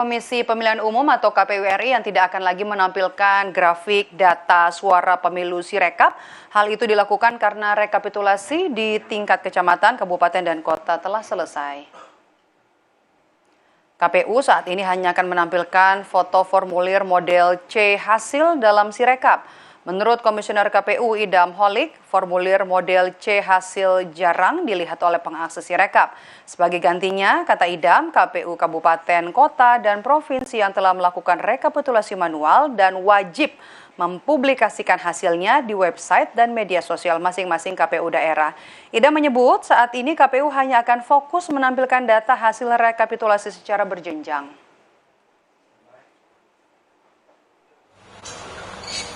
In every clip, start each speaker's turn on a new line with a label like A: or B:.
A: Komisi Pemilihan Umum atau KPU RI yang tidak akan lagi menampilkan grafik data suara pemilu Sirekap. Hal itu dilakukan karena rekapitulasi di tingkat kecamatan, kabupaten, dan kota telah selesai. KPU saat ini hanya akan menampilkan foto formulir model C hasil dalam Sirekap. Menurut Komisioner KPU Idam Holik, formulir model C hasil jarang dilihat oleh pengakses Sirekap. Sebagai gantinya, kata Idam, KPU Kabupaten, Kota, dan Provinsi yang telah melakukan rekapitulasi manual dan wajib mempublikasikan hasilnya di website dan media sosial masing-masing KPU daerah. Idam menyebut saat ini KPU hanya akan fokus menampilkan data hasil rekapitulasi secara berjenjang.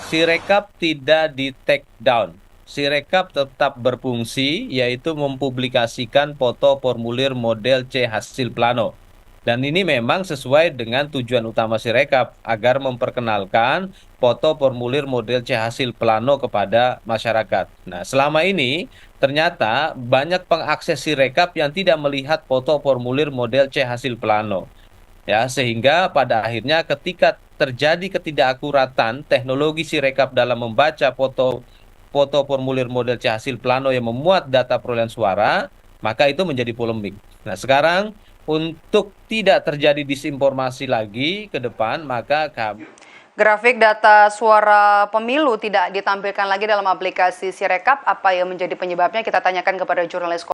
B: Sirekap tidak di take down. Sirekap tetap berfungsi, yaitu mempublikasikan foto formulir model C hasil plano. Dan ini memang sesuai dengan tujuan utama Sirekap, agar memperkenalkan foto formulir model C hasil plano kepada masyarakat. Nah, selama ini ternyata banyak pengakses Sirekap yang tidak melihat foto formulir model C hasil plano. Ya, sehingga pada akhirnya ketika terjadi ketidakakuratan teknologi Sirekap dalam membaca foto formulir model C hasil plano yang memuat data perolehan suara, maka itu menjadi polemik. Nah, sekarang untuk tidak terjadi disinformasi lagi ke depan, maka
A: Grafik data suara pemilu tidak ditampilkan lagi dalam aplikasi Sirekap. Apa yang menjadi penyebabnya? Kita tanyakan kepada jurnalis